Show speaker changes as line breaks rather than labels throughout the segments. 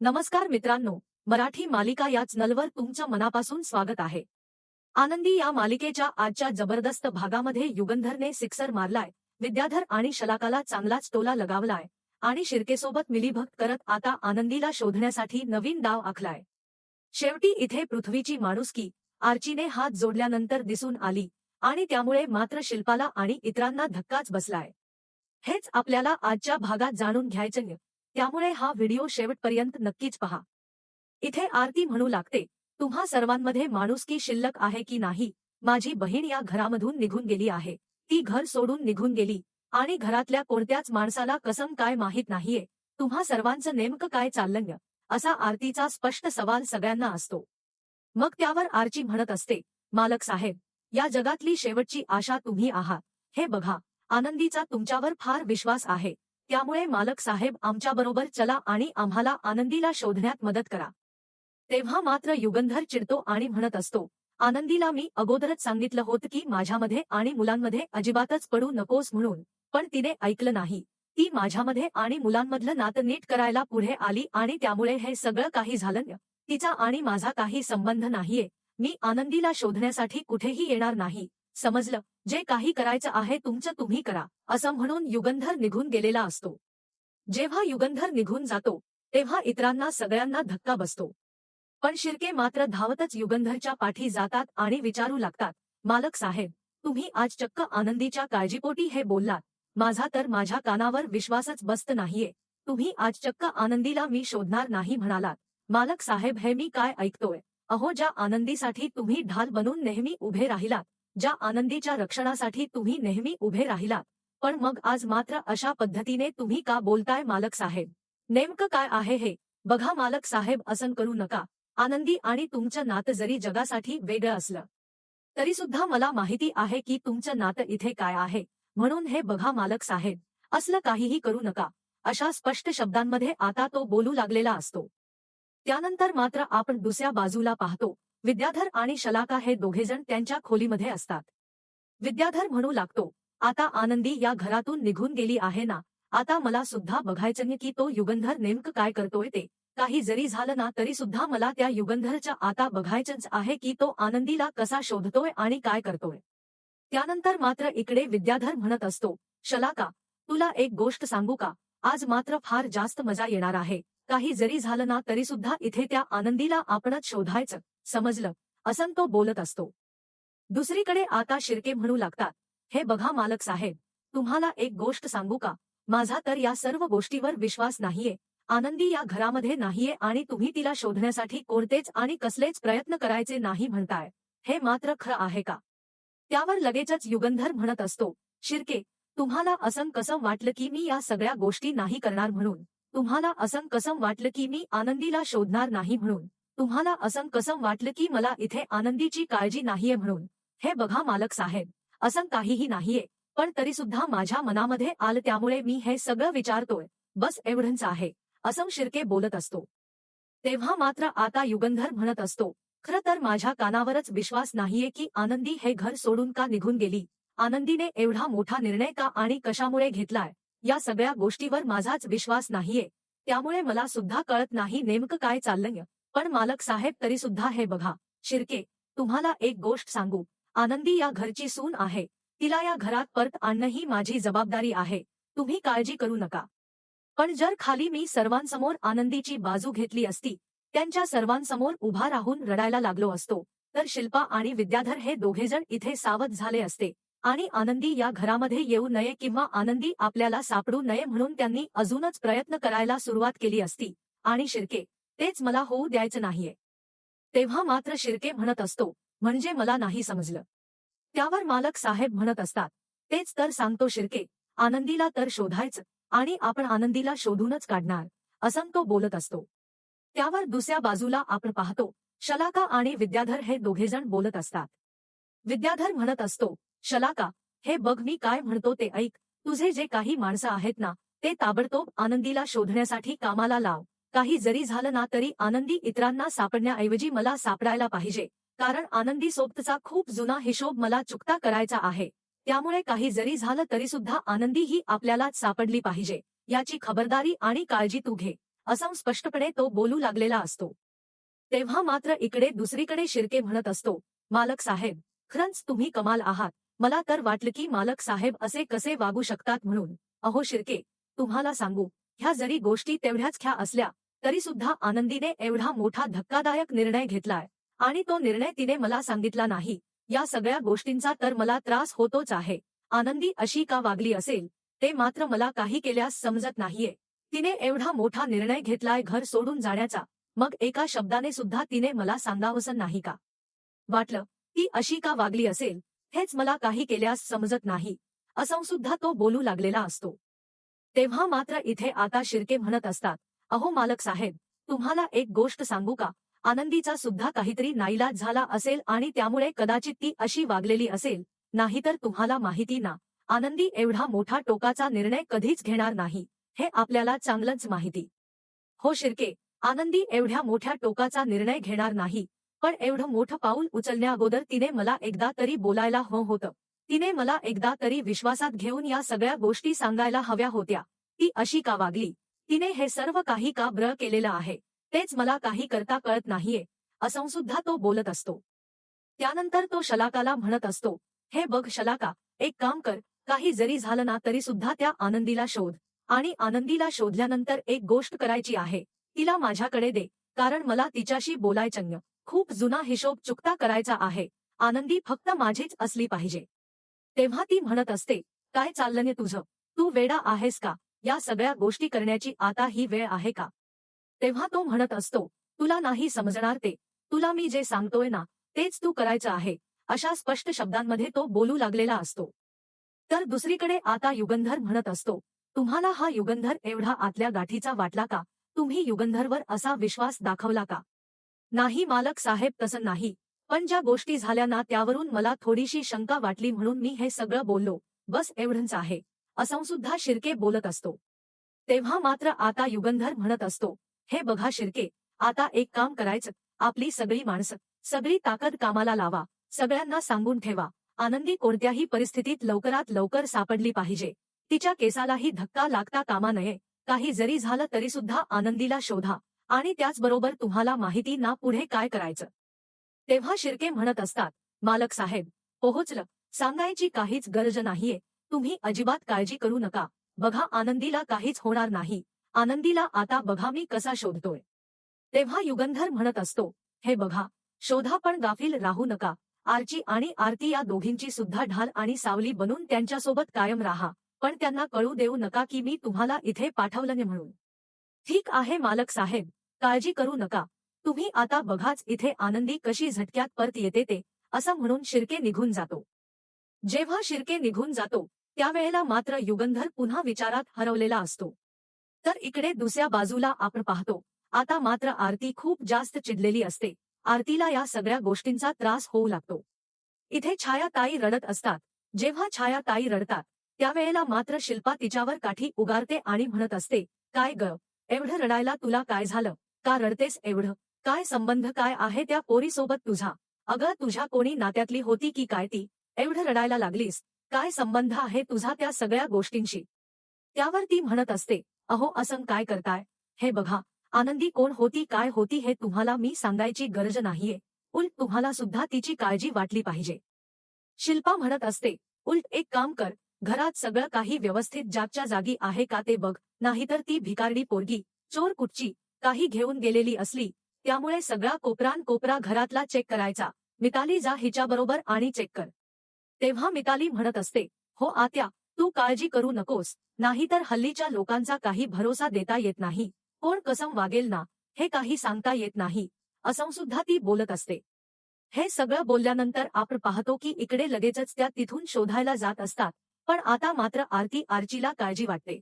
नमस्कार मित्रांनो, मराठी मालिका या चॅनलवर तुमचं मनापासून स्वागत आहे। आनंदी या मालिकेच्या आजच्या जबरदस्त भागामध्ये युगंधरने सिक्सर मारलाय, विद्याधर आणि शलाकाला चांगलाच टोला लगावलाय आणि शिर्केसोबत मिलीभगत करत आता आनंदीला शोधण्यासाठी नवीन डाव आखलाय। शेवटी इथे पृथ्वीची माणुसकी आर्चीने हात जोडल्यानंतर दिसून आली आणि त्यामुळे मात्र शिल्पाला आणि इतरांना धक्काच बसलाय। हेच आपल्याला आजच्या भागात जाणून घ्यायचंय, त्यामुळे हा व्हिडिओ शेवटपर्यंत नक्कीच पहा। इथे आरती म्हणू लागते, तुम्हा सर्वांमध्ये माणुसकी शिल्लक आहे की नाही? माझी बहीण या घरामधून निघून गेली आहे, ती घर सोडून निघून गेली आणि घरातल्या कोणत्याच माणसाला कसम काय माहित नाहीये, तुम्हा सर्वांचं नेमकं काय चाललंय? असा आरतीचा स्पष्ट सवाल सगळ्यांना असतो। मग त्यावर आर्ची म्हणत असते, मालक साहेब, या जगातली शेवटची आशा तुम्ही आहात, हे बघा, आनंदीचा तुमच्यावर फार विश्वास आहे, त्यामुळे मालक साहेब आमच्याबरोबर चला आणि आम्हाला आनंदीला शोधण्यात मदत करा। तेव्हा मात्र युगंधर चिडतो आणि म्हणत असतो, आनंदीला मी अगोदरच सांगितलं होतं की माझ्यामध्ये आणि मुलांमध्ये अजिबातच पडू नकोस म्हणून, पण तिने ऐकलं नाही। ती माझ्यामध्ये आणि मुलांमधलं नातं नीट करायला पुढे आली आणि त्यामुळे हे सगळं काही झालं। तिचा आणि माझा काही संबंध नाहीये, मी आनंदीला शोधण्यासाठी कुठेही येणार नाही, समजलं? जे काही करायचं आहे तुमचं तुम्ही करा, असं म्हणून युगंधर निघून गेलेला असतो। जेव्हा युगंधर निघून जातो तेव्हा इतरांना सगळ्यांना धक्का बसतो, पण शिर्के मात्र धावतच युगंधरच्या पाठी जातात आणि विचारू लागतात, मालक साहेब, तुम्ही आज चक्क आनंदीच्या काळजीपोटी हे बोललात, माझा तर माझ्या कानावर विश्वासच बसत नाहीये। तुम्ही आज चक्क आनंदीला मी शोधणार नाही म्हणालात, मालक साहेब, हे मी काय ऐकतोय? अहो, ज्या आनंदीसाठी तुम्ही ढाल बनून नेहमी उभे राहिलात, ज्या आनंदीच्या रक्षणासाठी तुम्ही नेहमी उभे राहिलात, पण मग आज मात्र अशा पद्धतीने तुम्ही का बोलताय मालक साहेब? नेमकं काय आहे हे? बघा मालक साहेब, असं करू नका। आनंदी आणि तुमचं नातं जरी जगासाठी वेगळं असलं तरी सुद्धा मला माहिती आहे की तुमचं नातं इथे काय आहे, म्हणून हे बघा मालक साहेब, असलं काहीही करू नका, अशा स्पष्ट शब्दांमध्ये आता तो बोलू लागलेला असतो। त्यानंतर मात्र आपण दुसऱ्या बाजूला पाहतो, विद्याधर आणि शलाका हे दोघेजण त्यांच्या खोलीमध्ये असतात। विद्याधर म्हणू लागतो, आता आनंदी या घरातून निघून गेली आहे ना, आता मला सुद्धा बघायचंय की तो युगंधर नेमकं काय करतोय ते। काही जरी झालं ना तरी सुद्धा मला त्या युगंधरच्या आता बघायचंच आहे की तो आनंदीला कसा शोधतोय आणि काय करतोय। त्यानंतर मात्र इकडे विद्याधर म्हणत असतो, शलाका, तुला एक गोष्ट सांगू का? आज मात्र फार जास्त मजा येणार आहे, काही जरी झालं ना तरी सुद्धा इथे त्या आनंदीला आपणच शोधायचं, समजलं? असं तो बोलत असतो। दुसरीकडे आता शिर्के म्हणू लागतात, हे बघा मालक साहेब, तुम्हाला एक गोष्ट सांगू का? माझा तर या सर्व गोष्टीवर विश्वास नाहीये, आनंदी या घरामध्ये नाहीये आणि तुम्ही तिला शोधण्यासाठी कोणतेच आणि कसलेच प्रयत्न करायचे नाही म्हणताय, हे मात्र खरं आहे का? त्यावर लगेचच युगंधर म्हणत असतो, शिर्के, तुम्हाला असं कसं वाटलं की मी या सगळ्या गोष्टी नाही करणार म्हणून? तुम्हाला असं कसं वाटलं की मी आनंदीला शोधणार नाही म्हणून? तुम्हाला असं कसं वाटलं की मला इथे आनंदीची काळजी नाहीये म्हणून? हे बघा मालक साहेब, असं काहीही नाहीये, पण तरी सुद्धा माझ्या मनामध्ये आलं त्यामुळे मी हे सगळं विचारतोय, बस एवढंच आहे, असं शिर्के बोलत असतो। तेव्हा मात्र आता युगंधर म्हणत असतो, खरं तर माझ्या कानावरच विश्वास नाहीये की आनंदी हे घर सोडून का निघून गेली, आनंदीने एवढा मोठा निर्णय का आणि कशामुळे घेतलाय, या सगळ्या गोष्टीवर माझाच विश्वास नाहीये, त्यामुळे मला सुद्धा कळत नाही नेमकं काय चाललंय। पण मालक साहेब, तरी सुद्धा हे बघा, शिर्के, तुम्हाला एक गोष्ट सांगू, आनंदी या घरची सून आहे, तिला या घरात परत आणणं ही माझी जबाबदारी आहे, तुम्ही काळजी करू नका। पण जर खाली मी सर्वांसमोर आनंदीची बाजू घेतली असती, त्यांच्या सर्वांसमोर उभा राहून रडायला लागलो असतो, तर शिल्पा आणि विद्याधर हे दोघेजण इथे सावध झाले असते आणि आनंदी या घरामध्ये येऊ नये किंवा आनंदी आपल्याला सापडू नये म्हणून त्यांनी अजूनच प्रयत्न करायला सुरुवात केली असती, आणि शिर्के, तेच मला होऊ द्यायचं नाहीये। तेव्हा मात्र शिर्के म्हणत असतो, म्हणजे मला नाही समजलं। त्यावर मालक साहेब म्हणत असतात, तेच तर सांगतो शिर्के, आनंदीला तर शोधायचं आणि आपण आनंदीला शोधूनच काढणार, असं तो बोलत असतो। त्यावर दुसऱ्या बाजूला आपण पाहतो, शलाका आणि विद्याधर हे दोघेजण बोलत असतात। विद्याधर म्हणत असतो, शलाका, हे बघ मी काय म्हणतो ते ऐक, तुझे जे काही माणसं आहेत ना, ते ताबडतोब आनंदीला शोधण्यासाठी कामाला लाव, काही जरी झालं ना तरी आनंदी इतरांना सापडण्याऐवजी मला सापडायला पाहिजे, कारण आनंदी सोबतचा खूप जुना हिशोब मला चुकता करायचा आहे, त्यामुळे काही जरी झालं तरी सुद्धा आनंदी ही आपल्यालाच सापडली पाहिजे, याची खबरदारी आणि काळजी तू घे। असं स्पष्टपणे तो बोलू लागलेला असतो. तेव्हा मात्र इकडे दुसरीकडे शिर्के म्हणत असतो, मालक साहेब, खरंच तुम्ही कमाल आहात. मला तर वाटलं की मालक साहेब असे कसे वागू शकतात म्हणून. अहो शिर्के, तुम्हाला सांगू, ह्या जरी गोष्टी तेवढ्याच ख्या असल्या तरी सुद्धा आनंदीने एवढा मोठा धक्कादायक निर्णय घेतलाय आणि तो निर्णय तिने मला सांगितला नाही. या सगळ्या गोष्टींचा तर मला त्रास होतोच आहे. आनंदी अशी का वागली असेल ते मात्र मला काही केल्यास समजत नाहीये. तिने एवढा मोठा निर्णय घेतलाय घर सोडून जाण्याचा, मग एका शब्दाने सुद्धा तिने मला सांगावंसं नाही का वाटलं? ती अशी का वागली असेल हेच मला काही केल्यास समजत नाही, असं सुद्धा तो बोलू लागलेला असतो. तेव्हा मात्र इथे आता शिर्के म्हणत असतात, अहो मालक साहेब, तुम्हाला एक गोष्ट सांगू का? आनंदीचा सुद्धा काहीतरी नाईलाज झाला असेल आणि त्यामुळे कदाचित ती अशी वागलेली असेल, नाहीतर तुम्हाला माहिती ना, आनंदी एवढा मोठा टोकाचा निर्णय कधीच घेणार नाही, हे आपल्याला चांगलंच माहिती. हो शिर्के, आनंदी एवढ्या मोठ्या टोकाचा निर्णय घेणार नाही, पण एवढं मोठं पाऊल उचलण्याअगोदर तिने मला एकदा तरी बोलायला हवं होतं. तिने मला एकदा तरी विश्वासात घेऊन या सगळ्या गोष्टी सांगायला हव्या होत्या. ती अशी का वागली? तिने हे सर्व काही का बरं केलेलं आहे? तेच मला काही करता कळत नाहीये, असं सुद्धा तो बोलत असतो. त्यानंतर तो शलाकाला म्हणत असतो, हे बघ शलाका, एक काम कर, काही जरी झालं ना तरी सुद्धा त्या आनंदीला शोध आणि आनंदीला शोधल्यानंतर एक गोष्ट करायची आहे, तिला माझ्याकडे दे, कारण मला तिच्याशी बोलायचं. खूप जुना हिशोब चुकता करायचा आहे. आनंदी फक्त माझीच असली पाहिजे. तेव्हा ती म्हणत असते, काय चाललंय तुझं? तू वेडा आहेस का? या सगळ्या गोष्टी करण्याची आता ही वेळ आहे का? तेव्हा तो म्हणत असतो, तुला नाही समजणार ते, तुला मी जे सांगतोय ना तेच तू करायचं आहे, अशा स्पष्ट शब्दांमध्ये तो बोलू लागलेला असतो. तर दुसरीकडे आता युगंधर म्हणत असतो, तुम्हाला हा युगंधर एवढा आतल्या गाठीचा वाटला का? तुम्ही युगंधरवर असा विश्वास दाखवला का? नाही मालक साहेब, तसं नाही, पण ज्या गोष्टी झाल्या ना त्यावरून मला थोडीशी शंका वाटली म्हणून मी हे सगळं बोललो, बस एवढंच आहे, असं सुद्धा शिर्के बोलत असतो. तेव्हा मात्र आता युगंधर म्हणत असतो, हे बघा शिर्के, आता एक काम करायचं, आपली सगळी माणसं, सगळी ताकद कामाला लावा, सगळ्यांना सांगून ठेवा, आनंदी कोणत्याही परिस्थितीत लवकरात लवकर सापडली पाहिजे. तिच्या केसालाही धक्का लागता कामा नये. काही जरी झालं तरी सुद्धा आनंदीला शोधा आणि त्याचबरोबर तुम्हाला माहिती ना पुढे काय करायचं. तेव्हा शिर्के म्हणत असतात, मालक साहेब, पोहोचलं, सांगायची काहीच गरज नाहीये, तुम्ही अजिबात काळजी करू नका. बघा आनंदीला काहीच होणार नाही. आनंदीला आता बघा मी कसा शोधतोय. तेव्हा युगंधर म्हणत असतो, हे बघा, शोधा पण गाफील राहू नका. आर्ची आणि आरती या दोघींची सुद्धा ढाल आणि सावली बनून त्यांच्यासोबत कायम राहा, पण त्यांना कळू देऊ नका की मी तुम्हाला इथे पाठवलं म्हणून. ठीक आहे मालक साहेब, काळजी करू नका. तुम्ही आता बघाच इथे आनंदी कशी झटक्यात परत येते ते, असं म्हणून शिर्के निघून जातो. जेव्हा शिर्के निघून जातो त्यावेळेला मात्र युगंधर पुन्हा विचारात हरवलेला असतो. तर इकडे दुसऱ्या बाजूला आपण पाहतो, आता मात्र आरती खूप जास्त चिडलेली असते. आरतीला या सगळ्या गोष्टींचा त्रास होऊ लागतो. इथे छायाताई रडत असतात. जेव्हा छायाताई रडतात त्यावेळेला मात्र शिल्पा तिच्यावर काठी उगारते आणि म्हणत असते, काय ग, एवढं रडायला तुला काय झालं? का रडतेस एवढं? काय संबंध काय आहे त्या पोरीसोबत तुझा? अगं तुझ्या कोणी नात्यातली होती की काय ती? एवढं रडायला लागलीस? काय संबंध आहे तुझा त्या सगळ्या गोष्टींशी? त्यावर ती म्हणत असते, अहो असं काय करताय? हे बघा, आनंदी कोण होती काय होती हे तुम्हाला मी सांगायची गरज नाहीये. उलट तुम्हाला सुद्धा तिची काळजी वाटली पाहिजे. शिल्पा म्हणत असते, उलट एक काम कर, घरात सगळं काही व्यवस्थित जागच्या जागी आहे का ते बघ, नाहीतर ती भिकारडी पोरगी, चोर कुटची, काही घेऊन गेलेली असली, त्यामुळे सगळा कोपरान कोपरा घरातला चेक करायचा. मिताली जा हिच्याबरोबर आणि चेक कर. तेव्हा मिताली म्हणत असते, हो आत्या, तू काळजी करू नकोस, नाहीतर हल्लीच्या लोकांचा काही भरोसा देता येत नाही, कोण कसं वागेल ना, हे काही सांगता येत नाही, असं सुद्धा ती बोलत असते. हे सगळं बोलल्यानंतर आपण पाहतो की इकडे लगेचच त्या तिथून शोधायला जात असतात, पण आता मात्र आर्चीला काळजी वाटते.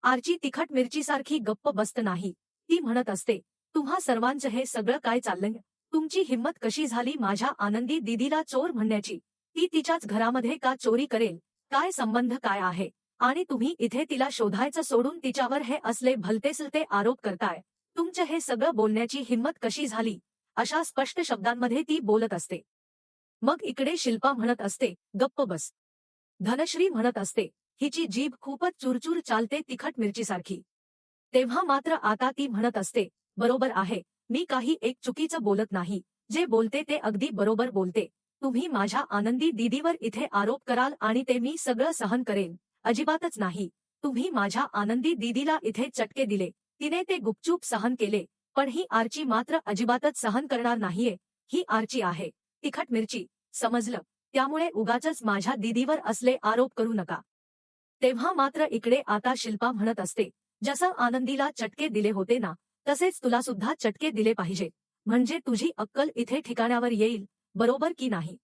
आर्ची तिखट मिरचीसारखी गप्प बसत नाही. ती म्हणत असते, तुम्हा सर्वांचं हे सगळं काय चाललंय? तुमची हिंमत कशी झाली माझ्या आनंदी दीदीला चोर म्हणण्याची? ती तिच्याच घरामध्ये का चोरी करेल? काय संबंध काय आहे? आणि तुम्ही इथे तिला शोधायचं सोडून तिच्यावर हे असले भलतेसलते आरोप करताय. तुमचं हे सगळं बोलण्याची हिंमत कशी झाली? अशा स्पष्ट शब्दांमध्ये ती बोलत असते. मग इकडे शिल्पा म्हणत असते, गप्प बस. धनश्री म्हणत असते, हिची जीभ खूपच चुरचूर चालते तिखट मिरचीसारखी. तेव्हा मात्र आता ती म्हणत असते, बरोबर आहे, मी काही एक चुकीचं बोलत नाही, जे बोलते ते अगदी बरोबर बोलते. तुम्ही माझ्या आनंदी दीदीवर इथे आरोप कराल आणि ते मी सगळं सहन करेन, अजिबातच नाही. तुम्ही माझ्या आनंदी दीदीला इथे चटके दिले, तिने ते गुपचूप सहन केले, पण ही आर्ची मात्र अजिबातच सहन करणार नाहीये. ही आर्ची आहे, तिखट मिरची, समजलं? त्यामुळे उगाचच माझ्या दीदीवर असले आरोप करू नका. तेव्हा मात्र इकडे आता शिल्पा म्हणत असते, जसं आनंदीला चटके दिले होते ना, तसेच तुला सुद्धा चटके दिले पाहिजे, म्हणजे तुझी अक्कल इथे ठिकाणावर येईल, बरोबर की नाही?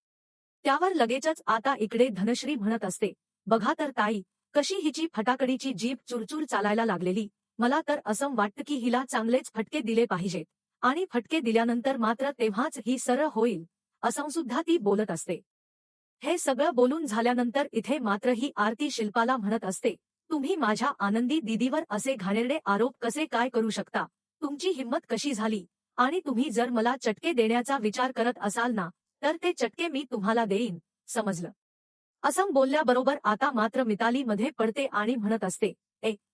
त्यावर लगेचच आता इकडे धनश्री म्हणत असते, बघा तर ताई, कशी हिची फटाकडीची जीभ चुरचूर चालायला लागलेली. मला तर असं वाटतं की हिला चांगलेच फटके दिले पाहिजेत आणि फटके दिल्यानंतर मात्र तेव्हाच ही सरळ होईल, असं सुद्धा ती बोलत असते. हे सगळं बोलून झाल्यानंतर इथे मात्र ही आरती शिल्पाला म्हणत असते, तुम्ही माझ्या आनंदी दीदीवर असे घाणेरडे आरोप कसे काय करू शकता? तुमची हिंमत कशी झाली? आणि तुम्ही जर मला चटके देण्याचा विचार करत असाल ना, तर ते चटके मी तुम्हाला देईन, समजलं? असं बोलल्याबरोबर आता मात्र मिताली मध्ये पडते आणि म्हणत असते,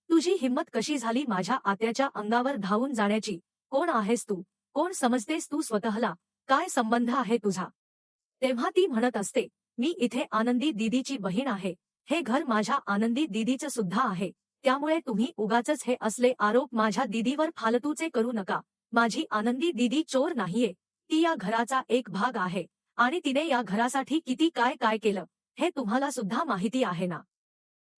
तुझी हिंमत कशी झाली माझ्या आत्याच्या अंगावर धावून जाण्याची? कोण आहेस तू? कोण समजतेस तू स्वतःला? काय संबंध आहे तुझा? तेव्हा ती म्हणत असते, मी इथे आनंदी दीदीची बहीण आहे, हे घर माझ्या आनंदी दीदीचं सुद्धा आहे, त्यामुळे तुम्ही उगाचच हे असले आरोप माझ्या दीदीवर फालतूचे करू नका. माझी आनंदी दीदी चोर नाहीये, ती या घराचा एक भाग आहे आणि तिने या घरासाठी किती काय काय केलं, हे तुम्हाला सुद्धा माहिती आहे ना?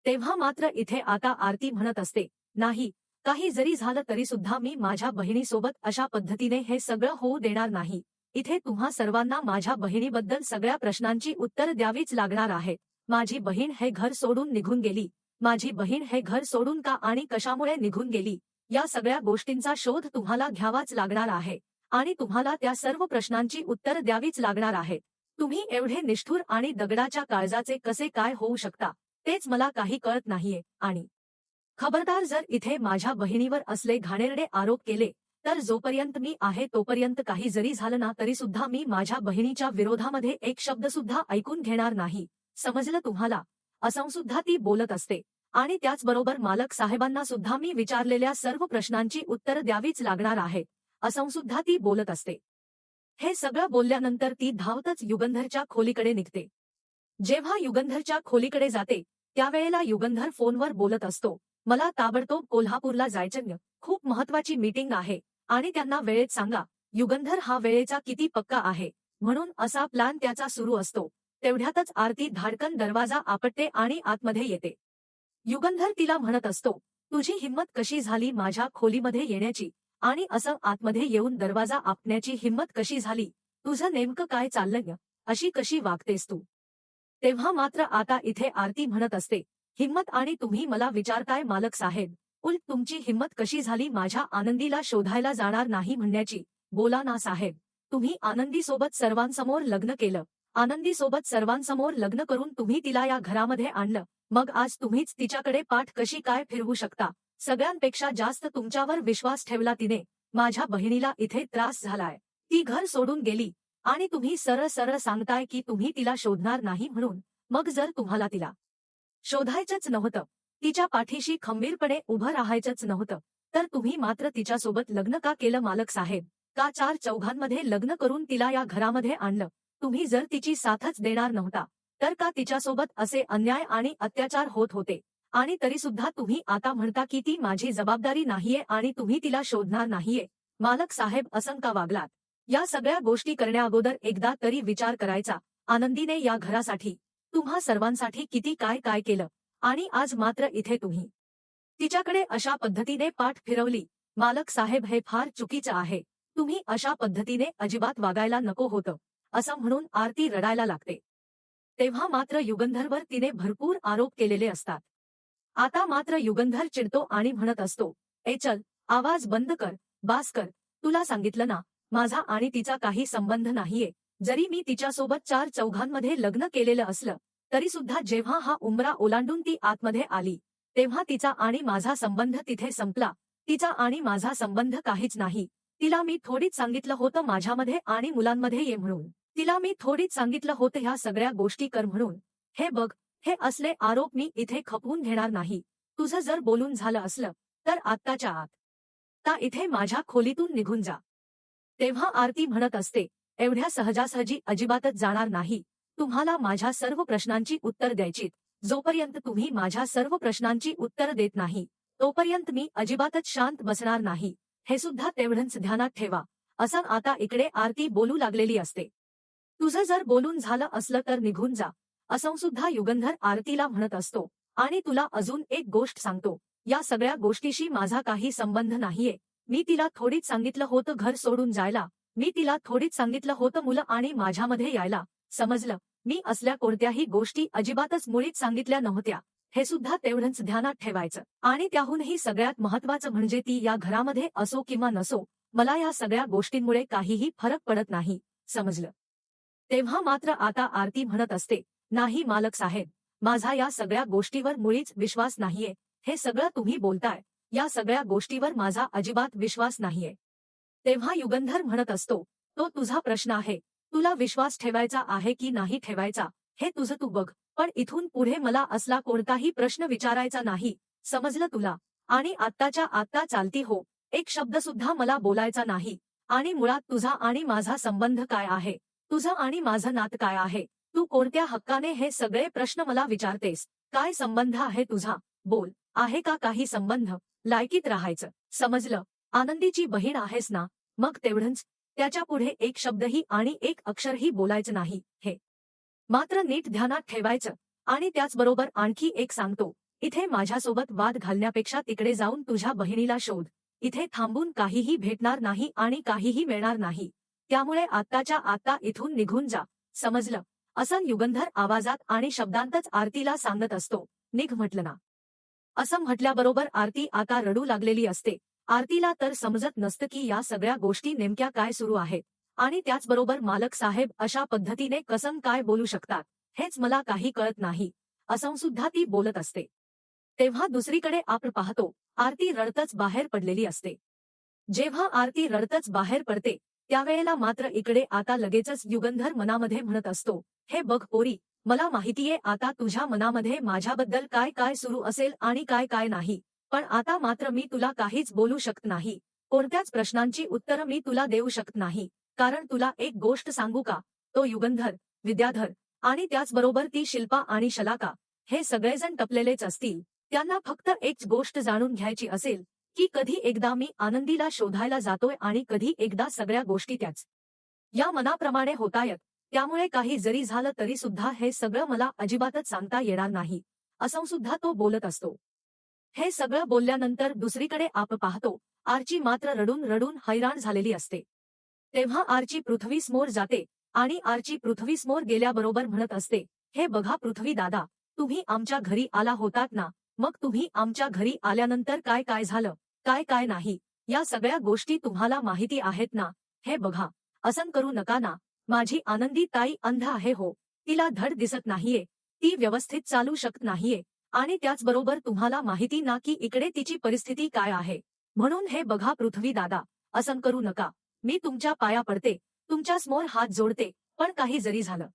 तेव्हा मात्र इथे आता आरती म्हणत असते, नाही, काही जरी झालं तरी सुद्धा मी माझ्या बहिणीसोबत अशा पद्धतीने हे सगळं होऊ देणार नाही. इथे तुम्हा सर्वांना माझ्या बहिणीबद्दल सगळ्या प्रश्नांची उत्तर द्यावीच लागणार आहेत. माझी बहीण हे घर सोडून निघून गेली. माझी बहीण हे घर सोडून का आणि कशामुळे निघून गेली, या सगळ्या गोष्टींचा शोध तुम्हाला घ्यावाच लागणार आहे आणि तुम्हाला त्या सर्व प्रश्नांची उत्तर द्यावीच लागणार आहेत. तुम्ही एवढे निष्ठुर आणि दगडाच्या काळजाचे कसे काय होऊ शकता, तेच मला काही कळत नाहीये. आणि खबरदार, जर इथे माझ्या बहिणीवर असले घाणेरडे आरोप केले, तर जोपर्यंत मी आहे तोपर्यंत काही जरी झालं ना तरी सुद्धा मी माझ्या बहिणीच्या विरोधामध्ये एक शब्द सुद्धा ऐकून घेणार नाही, समजलं तुम्हाला? असं सुद्धा ती बोलत असते आणि त्याचबरोबर मालक साहेबांना सुद्धा मी विचारलेल्या सर्व प्रश्नांची उत्तर द्यावीच लागणार आहेत, असं सुद्धा ती बोलत असते. हे सगळं बोलल्यानंतर ती धावतच युगंधरच्या खोलीकडे निघते. जेव्हा युगंधरच्या खोलीकडे जाते, त्यावेळेला युगंधर फोनवर बोलत असतो, मला ताबडतोब कोल्हापूरला जायचं, खूप महत्वाची मीटिंग आहे आणि त्यांना वेळेत सांगा. युगंधर हा वेळेचा किती पक्का आहे, म्हणून असा प्लॅन त्याचा सुरू असतो. तेवढ्यातच आरती धाडकन दरवाजा आपटते आणि आतमध्ये येते. युगंधर तिला म्हणत असतो, तुझी हिंमत कशी झाली माझ्या खोलीमध्ये येण्याची आणि असं आतमध्ये येऊन दरवाजा आपटण्याची हिंमत कशी झाली? तुझं नेमकं काय चाललंय? अशी कशी वागतेस तू? तेव्हा मात्र आता इथे आरती म्हणत असते, हिंमत आणि तुम्ही मला विचारताय मालक साहेब, उलट तुमची हिंमत कशी झाली माझ्या आनंदीला शोधायला जाणार नाही म्हणण्याची? बोला ना साहेब, तुम्ही आनंदीसोबत सर्वांसमोर लग्न केलं, आनंदीसोबत सर्वांसमोर लग्न करून तुम्ही तिला या घरामध्ये आणलं, मग आज तुम्हीच तिच्याकडे पाठ कशी काय फिरवू शकता? सगळ्यांपेक्षा जास्त तुमच्यावर विश्वास ठेवला तिने. माझ्या बहिणीला इथे त्रास झालाय, ती घर सोडून गेली आणि तुम्ही सरळ सरळ सांगताय की तुम्ही तिला शोधणार नाही म्हणून. मग जर तुम्हाला तिला शोधायचंच नव्हतं, तिच्या पाठीशी खंबीरपणे उभं राहायचंच नव्हतं, तर तुम्ही मात्र तिच्यासोबत लग्न का केलं मालक साहेब? का चार चौघांमध्ये लग्न करून तिला या घरामध्ये आणलं? तुम्ही जर तिची साथच देणार नव्हता, तर का तिच्यासोबत असे अन्याय आणि अत्याचार होत होते? आणि तरीसुद्धा तुम्ही आता म्हणता की ती माझी जबाबदारी नाहीये आणि तुम्ही तिला शोधणार नाहीये. मालक साहेब, असं का वागलात? या सगळ्या गोष्टी करण्याअगोदर एकदा तरी विचार करायचा. आनंदीने या घरासाठी, तुम्हा सर्वांसाठी किती काय काय केलं आणि आज मात्र इथे तुम्ही तिच्याकडे अशा पद्धतीने पाठ फिरवली. मालक साहेब, हे फार चुकीचं आहे. तुम्ही अशा पद्धतीने अजिबात वागायला नको होतं, असं म्हणून आरती रडायला लागते. तेव्हा मात्र युगंधरवर तिने भरपूर आरोप केलेले असतात. आता मात्र युगंधर चिडतो आणि म्हणत असतो, चल, आवाज बंद कर, बास कर. तुला सांगितलं ना, माझा आणि तिचा काही संबंध नाहीये. जरी मी तिच्यासोबत चार चौघांमध्ये लग्न केलेलं असलं, तरी सुद्धा जेव्हा हा उंबरा ओलांडून ती आतमध्ये आली, तेव्हा तिचा आणि माझा संबंध तिथे संपला. तिचा आणि माझा संबंध काहीच नाही. तिला मी थोडीच सांगितलं होतं माझ्यामध्ये आणि मुलांमध्ये ये म्हणून. तिला मी थोडीच सांगितलं होतं ह्या सगळ्या गोष्टी कर म्हणून. हे बघ, हे असले आरोप मी इथे खपवून घेणार नाही. तुझं जर बोलून झालं असलं, तर आत्ताच्या आत ता इथे माझ्या खोलीतून निघून जा. तेव्हा आरती म्हणत असते, एवढ्या सहजासहजी अजिबातच जाणार नाही. तुम्हाला माझ्या सर्व प्रश्नांची उत्तर द्यायचीत. जोपर्यंत तुम्ही माझ्या सर्व प्रश्नांची उत्तर देत नाही तोपर्यंत मी अजिबातच शांत बसणार नाही. हे सुद्धा तेवढंच ध्यानात ठेवा. असं आता इकडे आरती बोलू लागलेली असते. तुझं जर बोलून झालं असलं तर निघून जा, असं सुद्धा युगंधर आरतीला म्हणत असतो. आणि तुला अजून एक गोष्ट सांगतो, या सगळ्या गोष्टीशी माझा काही संबंध नाहीये. मी तिला थोडीच सांगितलं होतं घर सोडून जायला. मी तिला थोडीच सांगितलं होतं मुलं आणि माझ्यामध्ये यायला. समजलं? मी असल्या कोणत्याही गोष्टी अजिबातच मुळीच सांगितल्या नव्हत्या. हे सुद्धा तेवढंच ध्यानात ठेवायचं. आणि त्याहूनही सगळ्यात महत्त्वाचं म्हणजे ती या घरामध्ये असो किंवा नसो, मला या सगळ्या गोष्टींमुळे काहीही फरक पडत नाही. समजलं? तेव्हा मात्र आता आरती म्हणत असते, नाही मालक साहेब, माझा या सगळ्या गोष्टीवर मुळीच विश्वास नाहीये. हे सगळं तुम्ही बोलताय, या सगळ्या गोष्टीवर माझा अजिबात विश्वास नाहीये. तेव्हा युगंधर म्हणत असतो, तो तुझा प्रश्न आहे. तुला विश्वास ठेवायचा आहे की नाही ठेवायचा, हे तुझं तू बघ. पण इथून पुढे मला असला कोणताही प्रश्न विचारायचा नाही. समजलं तुला? आणि आत्ताच्या आत्ता चालती हो. एक शब्द सुद्धा मला बोलायचा नाही. आणि मुळात तुझा आणि माझा संबंध काय आहे? तुझं आणि माझं नातं काय आहे? तू कोणत्या हक्काने हे सगळे प्रश्न मला विचारतेस? काय संबंध आहे तुझा? बोल, आहे का काही संबंध? लायकीत राहायचं. समजलं? आनंदीची बहीण आहेस ना, मग तेवढंच. त्याच्या पुढे एक शब्दही आणि एक अक्षरही बोलायचं नाही. हे मात्र नीट ध्यानात ठेवायचं. आणि त्याचबरोबर आणखी एक सांगतो, इथे माझ्यासोबत वाद घालण्यापेक्षा तिकडे जाऊन तुझ्या बहिणीला शोध. इथे थांबून काहीही भेटणार नाही आणि काहीही मिळणार नाही. त्यामुळे आत्ताच्या आत्ता इथून निघून जा. समजलं? असं युगंधर आवाजात आणि शब्दांतच आरतीला सांगत असतो. निघ म्हटलं ना. असं म्हटल्याबरोबर आरती आता रडू लागलेली असते. आरतीला तर समजत नसतं की या सगळ्या गोष्टी नेमक्या काय सुरू आहेत. आणि त्याचबरोबर मालक साहेब अशा पद्धतीने कसं काय बोलू शकतात, हेच मला काही कळत नाही. असं सुद्धा ती बोलत असते. तेव्हा दुसरीकडे आपण पाहतो, आरती रडतच बाहेर पडलेली असते. जेव्हा आरती रडतच बाहेर पडते, त्यावेळेला मात्र इकडे आता लगेचच युगंधर मनामध्ये म्हणत असतो, हे बघ पोरी, मला माहितीये आता तुझ्या मनामध्ये माझ्याबद्दल काय काय सुरू असेल आणि काय काय नाही. पण आता मात्र मी तुला काहीच बोलू शकत नाही. कोणत्याच प्रश्नांची उत्तरं मी तुला देऊ शकत नाही. कारण तुला एक गोष्ट सांगू का? तो युगंधर, विद्याधर आणि त्याचबरोबर ती शिल्पा आणि शलाका, हे सगळेजण टपलेलेच असतील. त्यांना फक्त एक गोष्ट जाणून घ्यायची असेल, की कधी एकदा मी आनंदीला शोधायला जातोय आणि कधी एकदा सगळ्या गोष्टी त्याच या मनाप्रमाणे होतायत. त्यामुळे काही जरी झालं तरी सुद्धा हे सगळं मला अजिबातच सांगता येणार नाही. असं सुद्धा तो बोलत असतो. हे सगळं बोलल्यानंतर दुसरीकडे आपण पाहतो, आर्ची मात्र रडून रडून हैराण झालेली असते. तेव्हा आर्ची पृथ्वीसमोर जाते आणि आर्ची पृथ्वीसमोर गेल्याबरोबर म्हणत असते, हे बघा पृथ्वी दादा, तुम्ही आमच्या घरी आला होतात ना, मग तुम्ही आमच्या घरी आल्यानंतर काय काय झालं, काय काय नाही, या सगळ्या गोष्टी तुम्हाला माहिती आहेत ना. हे बघा, असं करू नका ना. माझी आनंदी ताई अंध आहे हो. तिला धड दिसत नाहीये. ती व्यवस्थित चालू शकत नाहीये. आणि त्याचबरोबर तुम्हाला माहिती ना की इकडे तिची परिस्थिती काय आहे. म्हणून हे बघा पृथ्वी दादा, असं करू नका. मी तुमच्या पाया पडते, तुमच्या समोर हात जोडते. पण काही जरी झालं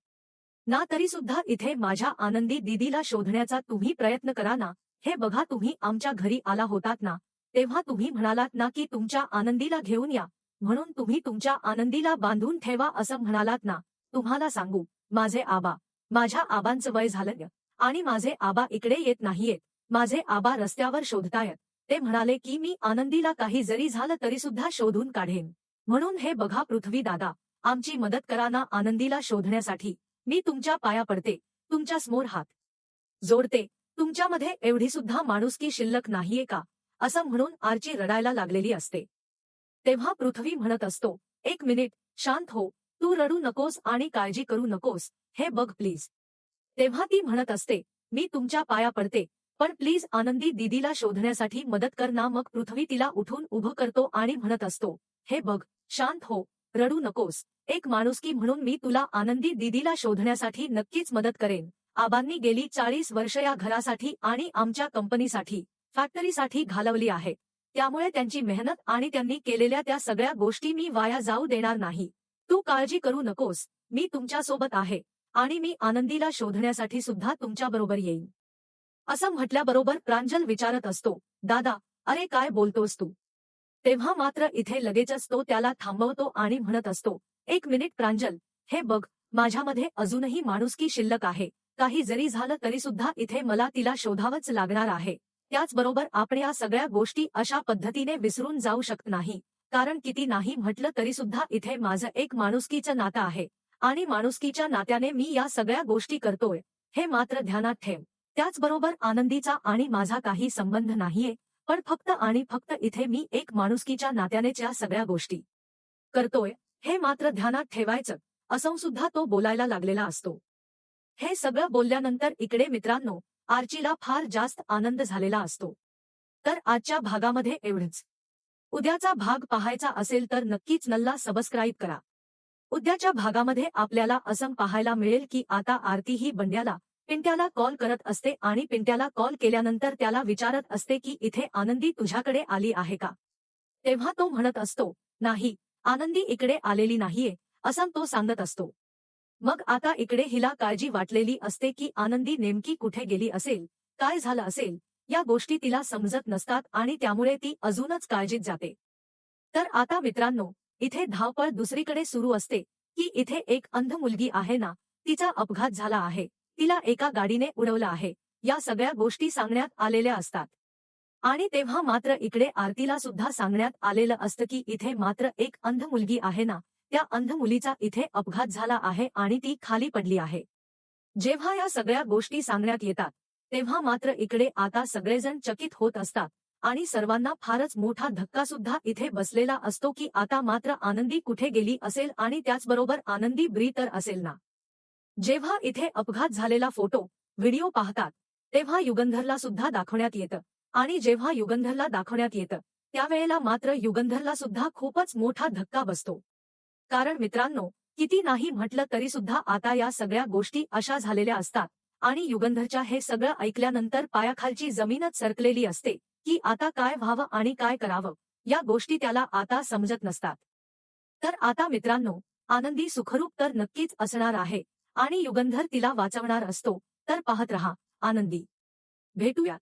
ना तरी सुद्धा इथे माझ्या आनंदी दीदीला शोधण्याचा तुम्ही प्रयत्न करा ना. हे बघा तुम्ही आमच्या घरी आला होतात ना, तेव्हा तुम्ही म्हणालात ना की तुमच्या आनंदीला घेऊन या. म्हणून तुम्ही तुमच्या आनंदीला बांधून ठेवा असं म्हणालात ना. तुम्हाला सांगू, माझे आबा, माझ्या आबांचं वय झालं आणि माझे आबा इकडे येत नाहीयेत. माझे आबा रस्त्यावर शोधतायत. ते म्हणाले की मी आनंदीला काही जरी झालं तरी सुद्धा शोधून काढेन. म्हणून हे बघा पृथ्वी दादा, आमची मदत करा ना आनंदीला शोधण्यासाठी. मी तुमच्या पाया पडते, तुमच्या समोर हात जोडते. तुमच्यामध्ये एवढी सुद्धा माणुसकी शिल्लक नाहीये का? असं म्हणून आर्ची रडायला लागलेली असते. तेव्हा पृथ्वी म्हणत असतो, एक मिनिट, शांत हो. तू रडू नकोस आणि काळजी करू नकोस. हे बघ प्लीज. तेव्हा ती म्हणत असते, मी तुमच्या पाया पडते, पण प्लीज आनंदी दीदीला शोधण्यासाठी मदत कर ना. मग पृथ्वी तिला उठून उभं करतो आणि म्हणत असतो, हे बघ, शांत हो, रडू नकोस. एक माणुसकी म्हणून मी तुला आनंदी दीदीला शोधण्यासाठी नक्कीच मदत करेन. आबांनी गेली 40 वर्ष या घरासाठी आणि आमच्या कंपनीसाठी, फॅक्टरीसाठी घालवली आहे. त्यामुळे त्यांची मेहनत आणि त्यांनी केलेल्या त्या सगळ्या गोष्टी मी वाया जाऊ देणार नाही. तू काळजी करू नकोस. मी तुमच्यासोबत आहे आणि मी आनंदीला शोधण्यासाठी सुद्धा तुमच्याबरोबर येईन. असं म्हटल्याबरोबर प्रांजल विचारत असतो, दादा, अरे काय बोलतोस तू? तेव्हा मात्र इथे लगेचच तो त्याला थांबवतो आणि म्हणत असतो, एक मिनिट प्रांजल, हे बघ, माझ्यामध्ये अजूनही माणुसकी शिल्लक आहे. काही जरी झालं तरी सुद्धा इथे मला तिला शोधावंच लागणार आहे. त्याचबरोबर आपण या सगळ्या गोष्टी अशा पद्धतीने विसरून जाऊ शकत नाही. कारण किती नाही म्हटलं तरी सुद्धा इथे माझं एक माणुसकीचं नातं आहे. आणि माणुसकीच्या नात्याने मी या सगळ्या गोष्टी करतोय. हे मात्र ध्यानात ठेव. त्याचबरोबर आनंदीचा आणि माझा काही संबंध नाहीये. पण फक्त आणि फक्त इथे मी एक माणुसकीच्या नात्यानेच या सगळ्या गोष्टी करतोय. हे मात्र ध्यानात ठेवायचं. असं सुद्धा तो बोलायला लागलेला असतो. हे सगळं बोलल्यानंतर इकडे मित्रांनो, आर्चीला फार जास्त आनंद झालेला असतो. तर आजच्या भागामध्ये एवढंच. उद्याचा भाग पाहायचा असेल तर नक्कीच नल्ला सबस्क्राईब करा. उद्याच्या भागामध्ये आपल्याला असं पाहायला मिळेल की आता आरती ही बंड्याला, पिंट्याला कॉल करत असते आणि पिंट्याला कॉल केल्यानंतर त्याला विचारत असते की इथे आनंदी तुझ्याकडे आली आहे का? तेव्हा तो म्हणत असतो, नाही, आनंदी इकडे आलेली नाहीये, असं तो सांगत असतो. मग आता इकडे हिला काळजी वाटलेली असते की आनंदी नेमकी कुठे गेली असेल, काय झालं असेल, या गोष्टी तिला समजत नसतात आणि त्यामुळे ती अजूनच काळजीत जाते. तर आता मित्रांनो, इथे धावपळ दुसरीकडे सुरू असते की इथे एक अंध मुलगी आहे ना, तिचा अपघात झाला आहे, तिला एका गाडीने उडवलं आहे, या सगळ्या गोष्टी सांगण्यात आलेल्या असतात. आणि तेव्हा मात्र इकडे आरतीला सुद्धा सांगण्यात आलेलं असतं की इथे मात्र एक अंध मुलगी आहे ना, त्या अंध मुलीचा इथे अपघात झाला आहे आणि ती खाली पडली आहे. जेव्हा या सगळ्या गोष्टी सांगण्यात येतात, तेव्हा मात्र इकडे आता सगळेजण चकित होत असतात आणि सर्वांना फारच मोठा धक्का सुद्धा इथे बसलेला असतो की आता मात्र आनंदी कुठे गेली असेल आणि त्याचबरोबर आनंदी ब्री तर असेल ना. जेव्हा इथे अपघात झालेला फोटो, व्हिडिओ पाहतात, तेव्हा युगंधरला सुद्धा दाखवण्यात येतं आणि जेव्हा युगंधरला दाखवण्यात येतं, त्यावेळेला मात्र युगंधरला सुद्धा खूपच मोठा धक्का बसतो. कारण मित्रांनो, किती नाही म्हटलं तरी सुद्धा आता या सगळ्या गोष्टी अशा झालेल्या असतात आणि युगंधरच्या हे सगळं ऐकल्यानंतर पायाखालची जमीनच सरकलेली असते की आता काय व्हावं आणि काय करावं, या गोष्टी त्याला आता समजत नसतात. तर आता मित्रांनो, आनंदी सुखरूप तर नक्कीच असणार आहे आणि युगंधर तिला वाचवणार असतो. तर पाहत रहा आनंदी. भेटूया.